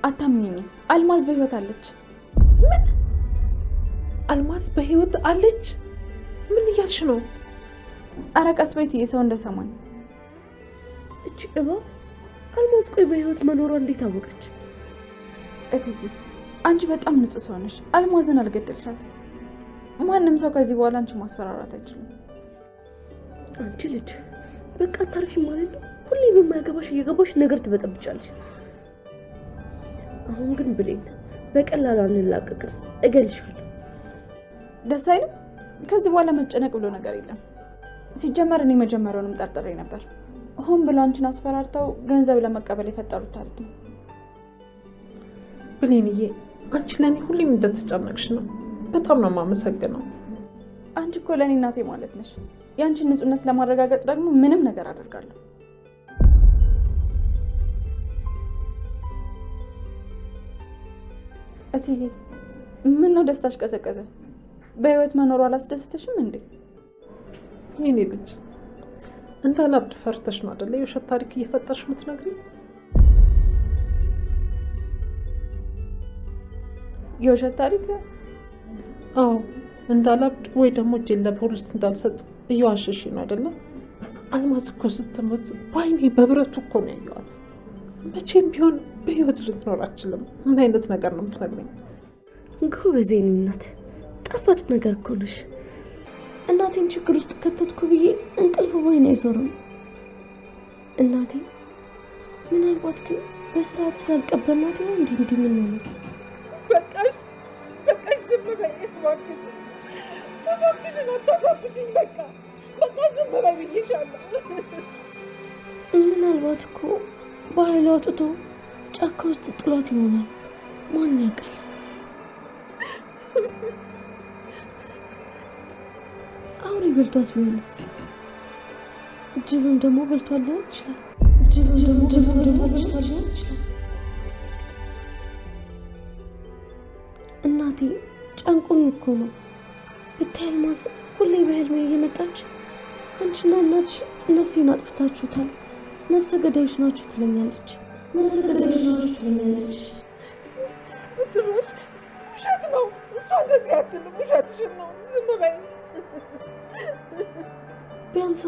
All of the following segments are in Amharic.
አታምኚኝም? አልማዝ በህይወት አለች። ምን? አልማዝ በህይወት አለች? ምን እያልሽ ነው? ኧረ ቀስ በይ እትዬ፣ ሰው እንዳይሰማኝ። እቺ እባብ አልማዝ ቆይ በህይወት መኖሯ እንዴት አወቀች? እትዬ አንቺ በጣም ንጹህ ሰው ነሽ። አልማዝን አልገደልሻት። ማንም ሰው ከዚህ በኋላ አንቺ ማስፈራራት አይችልም። አንቺ ልጅ በቃ አታርፊ ማለት ነው። ሁሌ በማያገባሽ እየገባሽ ነገር ትበጠብጫለሽ። አሁን ግን ብሌን በቀላሉ አንላቀቅም፣ እገልሻለሁ። ደስ አይልም? ከዚህ በኋላ መጨነቅ ብሎ ነገር የለም። ሲጀመር እኔ መጀመሪያውንም ጠርጥሬ ነበር። ሆን ብለው አንቺን አስፈራርተው ገንዘብ ለመቀበል የፈጠሩት ታሪክ ነው። ብሌንዬ አንቺ ለእኔ ሁሌም እንደተጨነቅሽ ነው። በጣም ነው የማመሰግነው። አንቺ እኮ ለእኔ እናቴ ማለት ነሽ። የአንቺን ንጹህነት ለማረጋገጥ ደግሞ ምንም ነገር አደርጋለሁ። እትዬ ምን ነው ደስታሽ ቀዘቀዘ? በህይወት መኖሩ አላስደስተሽም እንዴ? የኔ ልጅ እንዳላብድ ፈርተሽ ነው አይደለ የውሸት ታሪክ እየፈጠርሽ የምትነግሪኝ? የውሸት ታሪክ? አዎ እንዳላብድ ወይ ደግሞ እጄን ለፖሊስ እንዳልሰጥ እየዋሸሽ ነው አይደለ? አልማዝ እኮ ስትሞት በአይኔ በብረቱ እኮ ነው ያየኋት። መቼም ቢሆን በህይወት ልትኖር አትችልም። ምን አይነት ነገር ነው የምትነግሪኝ? ጎበዜ የኔ እናት፣ ጣፋጭ ነገር እኮ ነሽ። እናቴን ችግር ውስጥ ከተትኩ ብዬ እንቅልፍ ባይን አይዞርም። እናቴ ምናልባት ግን በስርዓት ስላልቀበልናት ነው እንዲህ ምን ነው? በቃሽ ዝም በይ እባክሽ፣ እባክሽን አታሳብጂኝ። በቃ ዝም በይ ብዬሻለሁ። ምናልባት እኮ በኃይሉ አውጥቶ ጫካ ውስጥ ጥሏት ይሆናል። ማን ያውቃል? አውሬ በልቷት ቢሆንስ? ጅብም ደግሞ በልቷት ሊሆን ይችላል። እናቴ ጨንቆኝ እኮ ነው። ብታይ አልማዝ ሁሌ በህልሜ እየመጣች አንቺና እናትሽ ነፍሴን አጥፍታችሁታል፣ ነፍሰ ገዳዮች ናችሁ ትለኛለች። ጭራሽ ውሸት ነው። እሷ እንደዚህ አትልም። ውሸትሽን ነው። ዝም በይ ቢያንስ።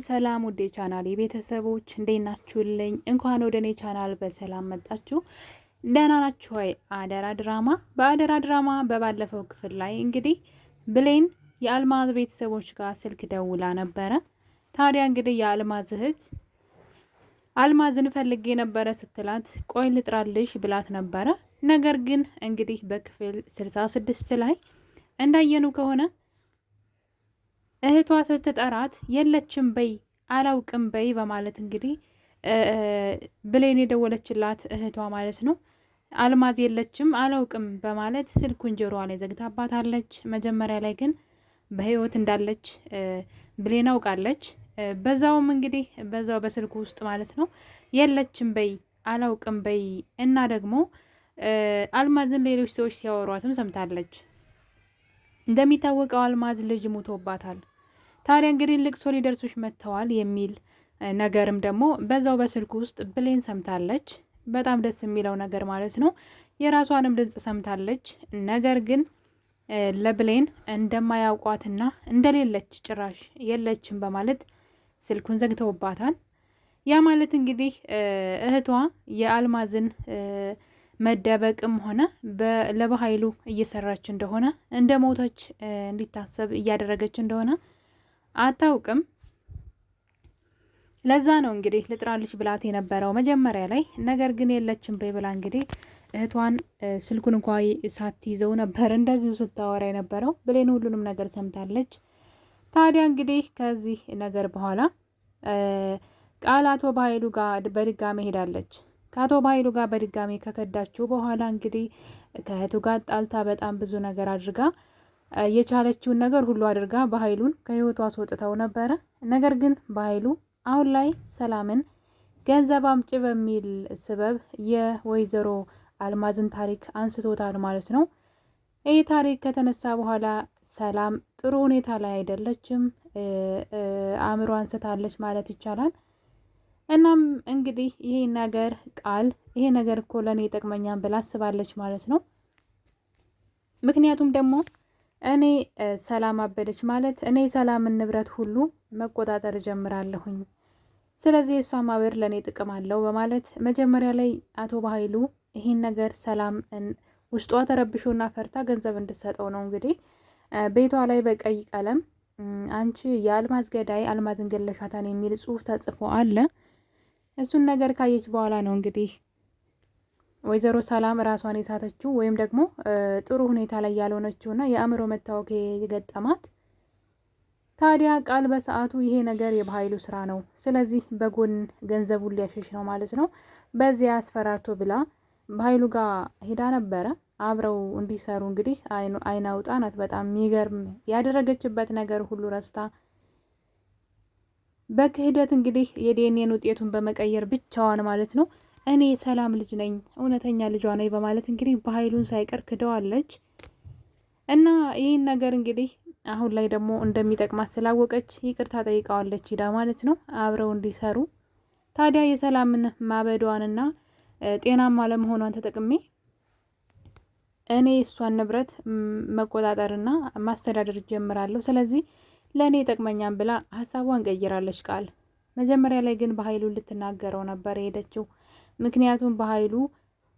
ሰላም ውዴ ቻናል የቤተሰቦች እንዴት ናችሁልኝ? እንኳን ወደ እኔ ቻናል በሰላም መጣችሁ። ደህና ናችሁ ወይ? በአደራ ድራማ በባለፈው ክፍል ላይ እንግዲህ ብሌን የአልማዝ ቤተሰቦች ጋር ስልክ ደውላ ነበረ። ታዲያ እንግዲህ የአልማዝ እህት አልማዝን ፈልጌ ነበረ ስትላት ቆይ ልጥራልሽ ብላት ነበረ። ነገር ግን እንግዲህ በክፍል 66 ላይ እንዳየኑ ከሆነ እህቷ ስትጠራት የለችም በይ አላውቅም በይ በማለት እንግዲህ ብሌን የደወለችላት እህቷ ማለት ነው አልማዝ የለችም አላውቅም በማለት ስልኩን ጆሮዋ ላይ ዘግታባታለች። መጀመሪያ ላይ ግን በህይወት እንዳለች ብሌን አውቃለች። በዛውም እንግዲህ በዛው በስልኩ ውስጥ ማለት ነው የለችም በይ አላውቅም በይ እና ደግሞ አልማዝን ሌሎች ሰዎች ሲያወሯትም ሰምታለች። እንደሚታወቀው አልማዝ ልጅ ሞቶባታል። ታዲያ እንግዲህ ልቅሶ ሊደርሱሽ መጥተዋል የሚል ነገርም ደግሞ በዛው በስልኩ ውስጥ ብሌን ሰምታለች። በጣም ደስ የሚለው ነገር ማለት ነው የራሷንም ድምፅ ሰምታለች። ነገር ግን ለብሌን እንደማያውቋትና እንደሌለች ጭራሽ የለችም በማለት ስልኩን ዘግተውባታል። ያ ማለት እንግዲህ እህቷ የአልማዝን መደበቅም ሆነ ለበኃይሉ እየሰራች እንደሆነ እንደ ሞተች እንዲታሰብ እያደረገች እንደሆነ አታውቅም። ለዛ ነው እንግዲህ ልጥራልሽ ብላት የነበረው መጀመሪያ ላይ። ነገር ግን የለችም በይ ብላ እንግዲህ እህቷን ስልኩን እንኳ ሳትይዘው ነበር እንደዚሁ ስታወራ የነበረው። ብሌን ሁሉንም ነገር ሰምታለች። ታዲያ እንግዲህ ከዚህ ነገር በኋላ ቃል አቶ በኃይሉ ጋር በድጋሚ ሄዳለች። ከአቶ በኃይሉ ጋር በድጋሚ ከከዳችው በኋላ እንግዲህ ከእህቱ ጋር ጣልታ በጣም ብዙ ነገር አድርጋ የቻለችውን ነገር ሁሉ አድርጋ በኃይሉን ከህይወቱ አስወጥተው ነበረ። ነገር ግን በኃይሉ አሁን ላይ ሰላምን ገንዘብ አምጪ በሚል ስበብ የወይዘሮ አልማዝን ታሪክ አንስቶታል ማለት ነው። ይህ ታሪክ ከተነሳ በኋላ ሰላም ጥሩ ሁኔታ ላይ አይደለችም። አእምሮ አንስታለች ማለት ይቻላል። እናም እንግዲህ ይሄ ነገር ቃል ይሄ ነገር እኮ ለእኔ ይጠቅመኛል ብላ አስባለች ማለት ነው። ምክንያቱም ደግሞ እኔ ሰላም አበደች ማለት እኔ ሰላምን ንብረት ሁሉ መቆጣጠር እጀምራለሁኝ። ስለዚህ እሷ ማበር ለእኔ ጥቅም አለው በማለት መጀመሪያ ላይ አቶ በኃይሉ ይህን ነገር ሰላም ውስጧ ተረብሾና ፈርታ ገንዘብ እንድትሰጠው ነው እንግዲህ ቤቷ ላይ በቀይ ቀለም አንቺ የአልማዝ ገዳይ አልማዝን ገለሻታን የሚል ጽሑፍ ተጽፎ አለ። እሱን ነገር ካየች በኋላ ነው እንግዲህ ወይዘሮ ሰላም ራሷን የሳተችው ወይም ደግሞ ጥሩ ሁኔታ ላይ ያልሆነችውና የአእምሮ መታወክ የገጠማት። ታዲያ ቃል በሰዓቱ ይሄ ነገር የበኃይሉ ስራ ነው፣ ስለዚህ በጎን ገንዘቡን ሊያሸሽ ነው ማለት ነው፣ በዚያ አስፈራርቶ ብላ በኃይሉ ጋር ሄዳ ነበረ አብረው እንዲሰሩ። እንግዲህ አይን አውጣ ናት። በጣም የሚገርም ያደረገችበት ነገር ሁሉ ረስታ በክህደት እንግዲህ የዲኤንኤን ውጤቱን በመቀየር ብቻዋን ማለት ነው እኔ ሰላም ልጅ ነኝ እውነተኛ ልጇ ነኝ በማለት እንግዲህ በኃይሉን ሳይቀር ክደዋለች። እና ይህን ነገር እንግዲህ አሁን ላይ ደግሞ እንደሚጠቅማት ስላወቀች ይቅርታ ጠይቀዋለች ሂዳ ማለት ነው አብረው እንዲሰሩ። ታዲያ የሰላምን ማበዷንና ጤናማ ለመሆኗን ተጠቅሜ እኔ እሷን ንብረት መቆጣጠርና ማስተዳደር ጀምራለሁ፣ ስለዚህ ለእኔ ይጠቅመኛል ብላ ሀሳቧን ቀይራለች ቃል። መጀመሪያ ላይ ግን በኃይሉ ልትናገረው ነበር የሄደችው። ምክንያቱም በኃይሉ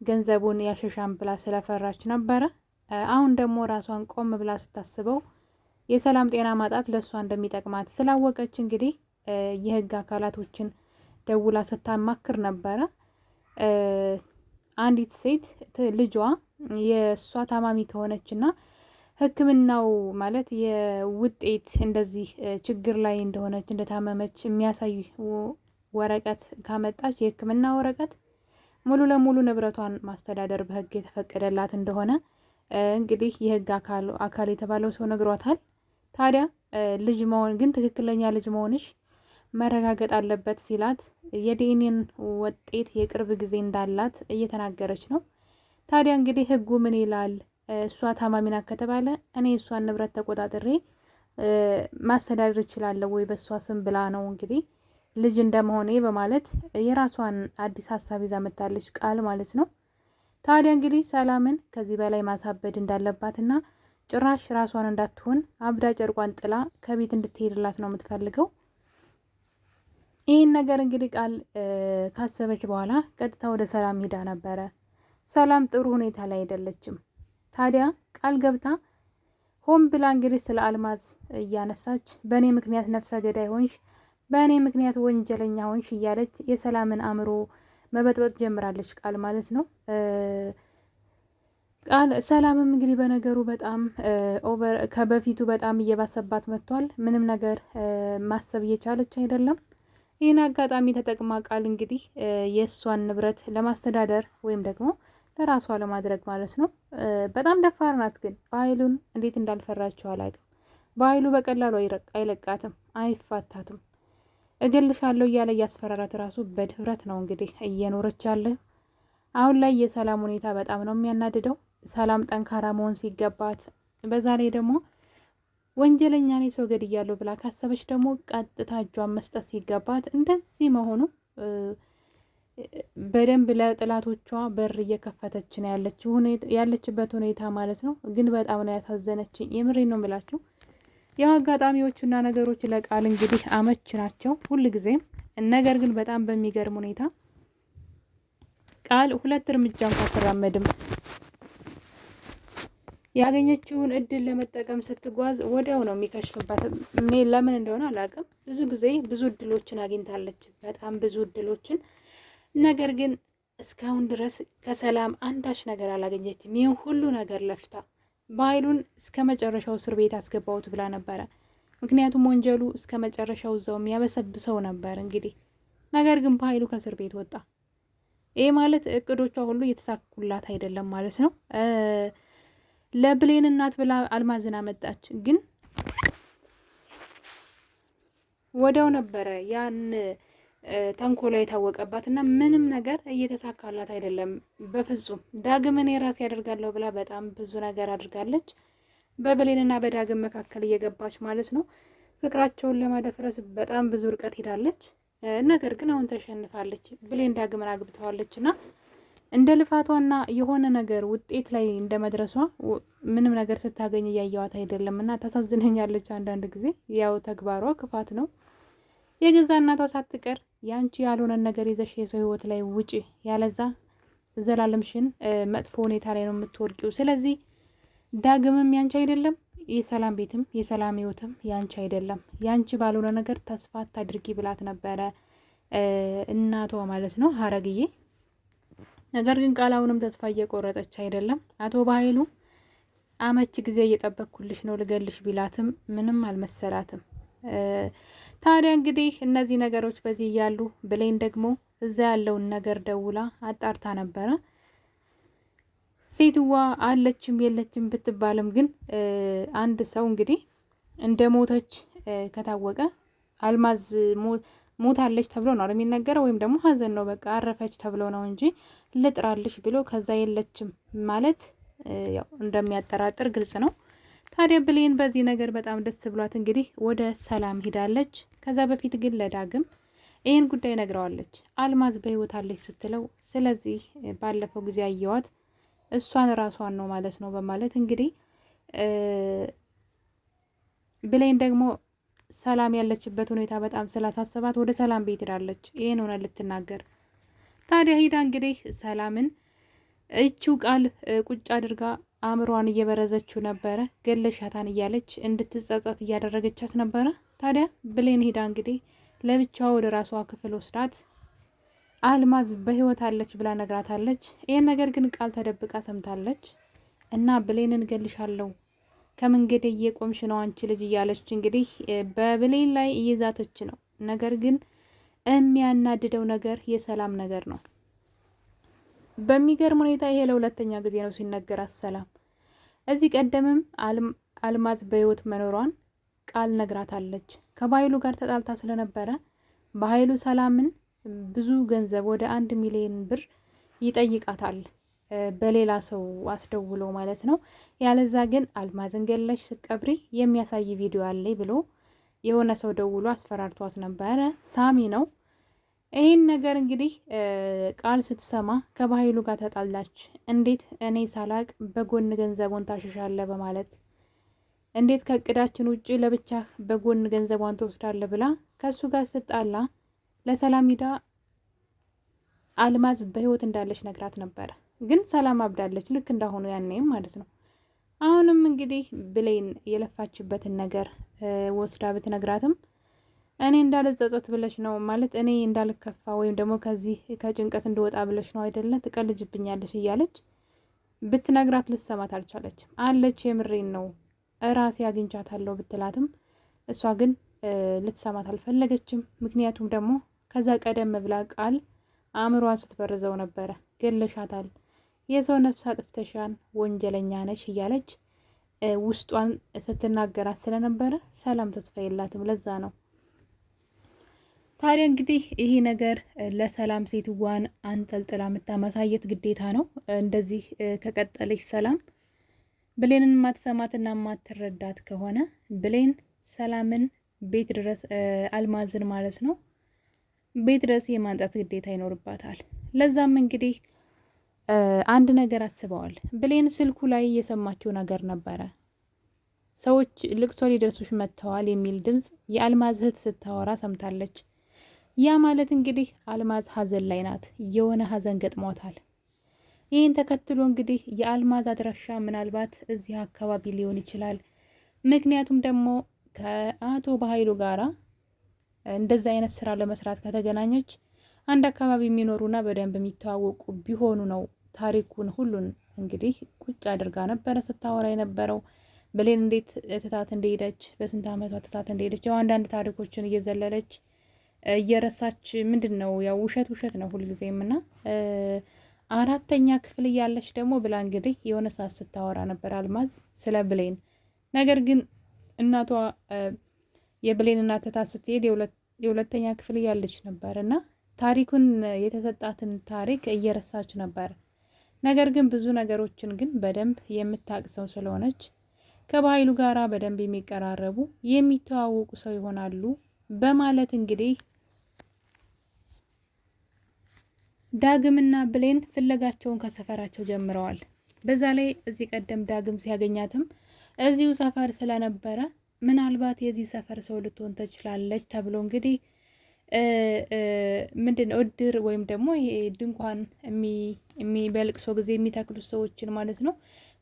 ገንዘቡን ያሸሻን ብላ ስለፈራች ነበረ። አሁን ደግሞ ራሷን ቆም ብላ ስታስበው የሰላም ጤና ማጣት ለእሷ እንደሚጠቅማት ስላወቀች እንግዲህ የህግ አካላቶችን ደውላ ስታማክር ነበረ። አንዲት ሴት ልጇ የእሷ ታማሚ ከሆነችና ሕክምናው ማለት የውጤት እንደዚህ ችግር ላይ እንደሆነች እንደታመመች የሚያሳይ ወረቀት ካመጣች የሕክምና ወረቀት ሙሉ ለሙሉ ንብረቷን ማስተዳደር በህግ የተፈቀደላት እንደሆነ እንግዲህ የህግ አካል የተባለው ሰው ነግሯታል። ታዲያ ልጅ መሆን ግን ትክክለኛ ልጅ መሆንሽ መረጋገጥ አለበት ሲላት የዲኤንኤን ውጤት የቅርብ ጊዜ እንዳላት እየተናገረች ነው። ታዲያ እንግዲህ ህጉ ምን ይላል? እሷ ታማሚ ናት ከተባለ እኔ እሷን ንብረት ተቆጣጥሬ ማስተዳደር እችላለሁ ወይ በእሷ ስም ብላ ነው እንግዲህ ልጅ እንደመሆኔ በማለት የራሷን አዲስ ሀሳብ ይዛ መጣለች ቃል ማለት ነው። ታዲያ እንግዲህ ሰላምን ከዚህ በላይ ማሳበድ እንዳለባትና ጭራሽ ራሷን እንዳትሆን አብዳ ጨርቋን ጥላ ከቤት እንድትሄድላት ነው የምትፈልገው። ይህን ነገር እንግዲህ ቃል ካሰበች በኋላ ቀጥታ ወደ ሰላም ሄዳ ነበረ። ሰላም ጥሩ ሁኔታ ላይ አይደለችም። ታዲያ ቃል ገብታ ሆን ብላ እንግዲህ ስለ አልማዝ እያነሳች በእኔ ምክንያት ነፍሰ ገዳይ ሆንሽ፣ በእኔ ምክንያት ወንጀለኛ ሆንሽ እያለች የሰላምን አእምሮ መበጥበጥ ጀምራለች ቃል ማለት ነው። ቃል ሰላምም እንግዲህ በነገሩ በጣም ኦቨር ከበፊቱ በጣም እየባሰባት መጥቷል። ምንም ነገር ማሰብ እየቻለች አይደለም። ይህን አጋጣሚ ተጠቅማ ቃል እንግዲህ የእሷን ንብረት ለማስተዳደር ወይም ደግሞ ለራሷ ለማድረግ ማለት ነው። በጣም ደፋር ናት። ግን በኃይሉን እንዴት እንዳልፈራቸው አላውቅም። በኃይሉ በቀላሉ አይለቃትም፣ አይፋታትም። እገልሻለሁ እያለ እያስፈራራት ራሱ በድፍረት ነው እንግዲህ እየኖረች ያለ። አሁን ላይ የሰላም ሁኔታ በጣም ነው የሚያናድደው። ሰላም ጠንካራ መሆን ሲገባት፣ በዛ ላይ ደግሞ ወንጀለኛ ነኝ ሰው ገድያለሁ ብላ ካሰበች ደግሞ ቀጥታ እጇን መስጠት ሲገባት እንደዚህ መሆኑ በደንብ ለጥላቶቿ በር እየከፈተች ነው ያለችበት ሁኔታ ማለት ነው። ግን በጣም ነው ያሳዘነችኝ። የምሬን ነው የምላችሁ። ያው አጋጣሚዎቹና ነገሮች ለቃል እንግዲህ አመች ናቸው ሁልጊዜም። ነገር ግን በጣም በሚገርም ሁኔታ ቃል ሁለት እርምጃ እንኳን አትራመድም። ያገኘችውን እድል ለመጠቀም ስትጓዝ ወዲያው ነው የሚከሽፍባት። እኔ ለምን እንደሆነ አላውቅም። ብዙ ጊዜ ብዙ እድሎችን አግኝታለች፣ በጣም ብዙ እድሎችን። ነገር ግን እስካሁን ድረስ ከሰላም አንዳች ነገር አላገኘችም። ይህን ሁሉ ነገር ለፍታ በኃይሉን እስከ መጨረሻው እስር ቤት አስገባሁት ብላ ነበረ። ምክንያቱም ወንጀሉ እስከ መጨረሻው እዛው የሚያበሰብሰው ነበር እንግዲህ። ነገር ግን በኃይሉ ከእስር ቤት ወጣ። ይህ ማለት እቅዶቿ ሁሉ እየተሳኩላት አይደለም ማለት ነው። ለብሌን እናት ብላ አልማዝን አመጣች። ግን ወዲያው ነበረ ያን ተንኮሏ የታወቀባት እና ምንም ነገር እየተሳካላት አይደለም በፍጹም። ዳግምን የራስ ያደርጋለሁ ብላ በጣም ብዙ ነገር አድርጋለች። በብሌንና በዳግም መካከል እየገባች ማለት ነው። ፍቅራቸውን ለማደፍረስ በጣም ብዙ ርቀት ሄዳለች። ነገር ግን አሁን ተሸንፋለች። ብሌን ዳግምን አግብተዋለች እና እንደ ልፋቷና የሆነ ነገር ውጤት ላይ እንደ መድረሷ ምንም ነገር ስታገኝ እያየዋት አይደለም እና ታሳዝነኛለች አንዳንድ ጊዜ። ያው ተግባሯ ክፋት ነው። የገዛ እናቷ ሳትቀር ያንቺ ያልሆነን ነገር ይዘሽ የሰው ህይወት ላይ ውጪ፣ ያለዛ ዘላለምሽን መጥፎ ሁኔታ ላይ ነው የምትወርቂው። ስለዚህ ዳግምም ያንቺ አይደለም፣ የሰላም ቤትም የሰላም ህይወትም ያንቺ አይደለም፣ ያንቺ ባልሆነ ነገር ተስፋ አታድርጊ ብላት ነበረ እናቷ ማለት ነው ሀረግዬ። ነገር ግን ቃላውንም ተስፋ እየቆረጠች አይደለም። አቶ በኃይሉ አመች ጊዜ እየጠበቅኩልሽ ነው ልገልሽ ቢላትም ምንም አልመሰላትም። ታዲያ እንግዲህ እነዚህ ነገሮች በዚህ እያሉ ብሌን ደግሞ እዛ ያለውን ነገር ደውላ አጣርታ ነበረ። ሴትዋ አለችም የለችም ብትባልም ግን አንድ ሰው እንግዲህ እንደ ሞተች ከታወቀ አልማዝ ሞታለች ተብሎ ነው የሚነገረው፣ ወይም ደግሞ ሀዘን ነው በቃ አረፈች ተብሎ ነው እንጂ ልጥራልሽ ብሎ ከዛ የለችም ማለት ያው እንደሚያጠራጥር ግልጽ ነው። ታዲያ ብሌን በዚህ ነገር በጣም ደስ ብሏት እንግዲህ ወደ ሰላም ሂዳለች። ከዛ በፊት ግን ለዳግም ይህን ጉዳይ ነግረዋለች። አልማዝ በህይወት አለች ስትለው፣ ስለዚህ ባለፈው ጊዜ አየዋት እሷን ራሷን ነው ማለት ነው በማለት እንግዲህ ብሌን ደግሞ ሰላም ያለችበት ሁኔታ በጣም ስላሳሰባት ወደ ሰላም ቤት ሄዳለች። ይህን ሆነ ልትናገር። ታዲያ ሂዳ እንግዲህ ሰላምን እቺው ቃል ቁጭ አድርጋ አእምሯን እየበረዘችው ነበረ። ገለሻታን እያለች እንድትጸጸት እያደረገቻት ነበረ። ታዲያ ብሌን ሂዳ እንግዲህ ለብቻዋ ወደ ራሷ ክፍል ወስዳት አልማዝ በህይወት አለች ብላ ነግራታለች። ይህን ነገር ግን ቃል ተደብቃ ሰምታለች እና ብሌንን ገልሻለሁ ከመንገድ እየቆምሽ ነው አንቺ ልጅ እያለች እንግዲህ በብሌን ላይ እየዛተች ነው። ነገር ግን የሚያናድደው ነገር የሰላም ነገር ነው። በሚገርም ሁኔታ ይሄ ለሁለተኛ ጊዜ ነው ሲነገራት ሰላም። እዚህ ቀደምም አልማዝ በህይወት መኖሯን ቃል ነግራታለች። ከባይሉ ጋር ተጣልታ ስለነበረ በኃይሉ ሰላምን ብዙ ገንዘብ ወደ 1 ሚሊዮን ብር ይጠይቃታል፣ በሌላ ሰው አስደውሎ ማለት ነው። ያለዛ ግን አልማዝን ገለሽ ስቀብሪ የሚያሳይ ቪዲዮ አለኝ ብሎ የሆነ ሰው ደውሎ አስፈራርቷት ነበረ። ሳሚ ነው። ይህን ነገር እንግዲህ ቃል ስትሰማ ከባይሉ ጋር ተጣላች። እንዴት እኔ ሳላቅ በጎን ገንዘቧን ታሸሻለ በማለት እንዴት ከእቅዳችን ውጭ ለብቻ በጎን ገንዘቧን ትወስዳለ ብላ ከሱ ጋር ስትጣላ ለሰላም ሂዳ አልማዝ በህይወት እንዳለች ነግራት ነበረ። ግን ሰላም አብዳለች፣ ልክ እንዳሆኑ ያኔም ማለት ነው። አሁንም እንግዲህ ብሌን የለፋችበትን ነገር ወስዳ ብትነግራትም እኔ እንዳልጸጸት ብለሽ ነው ማለት እኔ እንዳልከፋ ወይም ደግሞ ከዚህ ከጭንቀት እንድወጣ ብለሽ ነው አይደለ? ትቀልጅብኛለሽ እያለች ብትነግራት ልትሰማት አልቻለችም። አለች የምሬን ነው እራሴ አግኝቻታለሁ ብትላትም እሷ ግን ልትሰማት አልፈለገችም። ምክንያቱም ደግሞ ከዛ ቀደም ብላ ቃል አእምሯን ስትበርዘው ነበረ። ገለሻታል፣ የሰው ነፍስ አጥፍተሻን፣ ወንጀለኛ ነሽ እያለች ውስጧን ስትናገራት ስለነበረ ሰላም ተስፋ የላትም። ለዛ ነው ታዲያ እንግዲህ ይሄ ነገር ለሰላም ሴትዋን አንጠልጥላ የምታመሳየት ግዴታ ነው። እንደዚህ ከቀጠለች ሰላም ብሌንን ማትሰማትና ማትረዳት ከሆነ ብሌን ሰላምን ቤት ድረስ አልማዝን ማለት ነው ቤት ድረስ የማንጣት ግዴታ ይኖርባታል። ለዛም እንግዲህ አንድ ነገር አስበዋል። ብሌን ስልኩ ላይ የሰማችው ነገር ነበረ። ሰዎች ልቅሶ ሊደርሱሽ መጥተዋል የሚል ድምፅ የአልማዝ እህት ስታወራ ሰምታለች። ያ ማለት እንግዲህ አልማዝ ሀዘን ላይ ናት፣ የሆነ ሀዘን ገጥሟታል። ይህን ተከትሎ እንግዲህ የአልማዝ አድራሻ ምናልባት እዚህ አካባቢ ሊሆን ይችላል። ምክንያቱም ደግሞ ከአቶ በኃይሉ ጋራ እንደዛ አይነት ስራ ለመስራት ከተገናኘች አንድ አካባቢ የሚኖሩና በደንብ የሚተዋወቁ ቢሆኑ ነው። ታሪኩን ሁሉን እንግዲህ ቁጭ አድርጋ ነበረ ስታወራ የነበረው። ብሌን እንዴት ትታት እንደሄደች፣ በስንት ዓመቷ ትታት እንደሄደች፣ ያው አንዳንድ ታሪኮችን እየዘለለች እየረሳች ምንድን ነው ያው ውሸት ነው ሁልጊዜም እና 4ኛ ክፍል እያለች ደግሞ ብላ እንግዲህ የሆነ ሰዓት ስታወራ ነበር አልማዝ ስለ ብሌን። ነገር ግን እናቷ የብሌን እናት ትታት ስትሄድ የ2ኛ ክፍል እያለች ነበር እና ታሪኩን የተሰጣትን ታሪክ እየረሳች ነበር። ነገር ግን ብዙ ነገሮችን ግን በደንብ የምታውቅ ሰው ስለሆነች ከባይሉ ጋራ በደንብ የሚቀራረቡ የሚተዋወቁ ሰው ይሆናሉ በማለት እንግዲህ ዳግምና ብሌን ፍለጋቸውን ከሰፈራቸው ጀምረዋል። በዛ ላይ እዚህ ቀደም ዳግም ሲያገኛትም እዚሁ ሰፈር ስለነበረ ምናልባት የዚህ ሰፈር ሰው ልትሆን ትችላለች ተብሎ እንግዲህ ምንድነው እድር ወይም ደግሞ ይሄ ድንኳን በልቅሶ ጊዜ የሚተክሉት ሰዎችን ማለት ነው።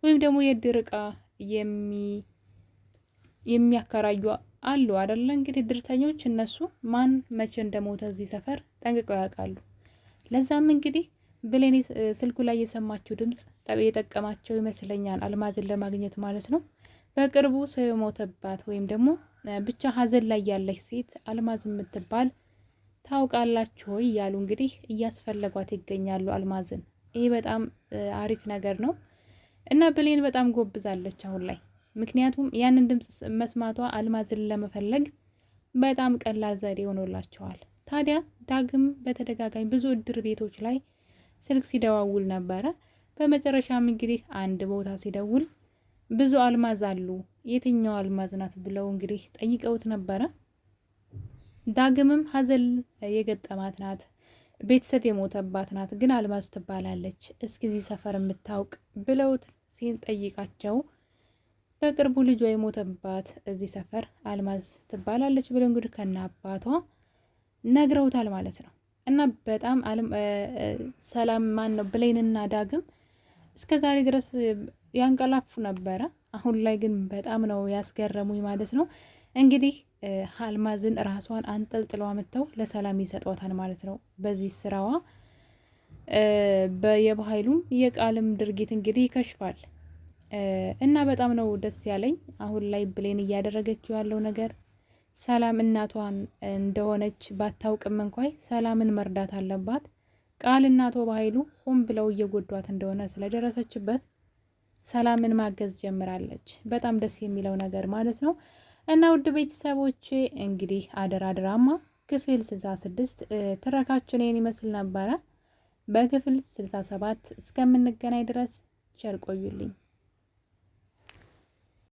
ወይም ደግሞ የእድር እቃ የሚያከራዩ አሉ አይደለ? እንግዲህ እድርተኞች እነሱ ማን መቼ እንደሞተ እዚህ ሰፈር ጠንቅቀው ያውቃሉ። ለዛም እንግዲህ ብሌን ስልኩ ላይ የሰማችው ድምፅ የጠቀማቸው ይመስለኛል፣ አልማዝን ለማግኘት ማለት ነው። በቅርቡ ሰው የሞተባት ወይም ደግሞ ብቻ ሀዘን ላይ ያለች ሴት አልማዝ የምትባል ታውቃላችሁ ወይ እያሉ እንግዲህ እያስፈለጓት ይገኛሉ አልማዝን። ይሄ በጣም አሪፍ ነገር ነው እና ብሌን በጣም ጎብዛለች አሁን ላይ። ምክንያቱም ያንን ድምፅ መስማቷ አልማዝን ለመፈለግ በጣም ቀላል ዘዴ ሆኖላቸዋል። ታዲያ ዳግም በተደጋጋሚ ብዙ እድር ቤቶች ላይ ስልክ ሲደዋውል ነበረ። በመጨረሻም እንግዲህ አንድ ቦታ ሲደውል ብዙ አልማዝ አሉ፣ የትኛው አልማዝ ናት ብለው እንግዲህ ጠይቀውት ነበረ። ዳግምም ሀዘን የገጠማት ናት፣ ቤተሰብ የሞተባት ናት፣ ግን አልማዝ ትባላለች፣ እስኪ እዚህ ሰፈር የምታውቅ ብለውት ሲጠይቃቸው በቅርቡ ልጇ የሞተባት እዚህ ሰፈር አልማዝ ትባላለች ብለው እንግዲህ ከነ አባቷ ነግረውታል ማለት ነው። እና በጣም ሰላም ማን ነው ብሌንና ዳግም እስከ ዛሬ ድረስ ያንቀላፉ ነበረ። አሁን ላይ ግን በጣም ነው ያስገረሙኝ ማለት ነው። እንግዲህ አልማዝን ራሷን አንጠልጥለው አመተው ለሰላም ይሰጧታል ማለት ነው። በዚህ ስራዋ የበኃይሉም የቃልም ድርጊት እንግዲህ ይከሽፋል እና በጣም ነው ደስ ያለኝ አሁን ላይ ብሌን እያደረገችው ያለው ነገር። ሰላም እናቷን እንደሆነች ባታውቅም እንኳን ሰላምን መርዳት አለባት። ቃል እናቷ በኃይሉ ሆን ብለው እየጎዷት እንደሆነ ስለደረሰችበት ሰላምን ማገዝ ጀምራለች። በጣም ደስ የሚለው ነገር ማለት ነው። እና ውድ ቤተሰቦቼ እንግዲህ አደራ ድራማ ክፍል 66 ትረካችን ይመስል ነበረ። በክፍል 67 እስከምንገናኝ ድረስ ቸር ቆዩልኝ።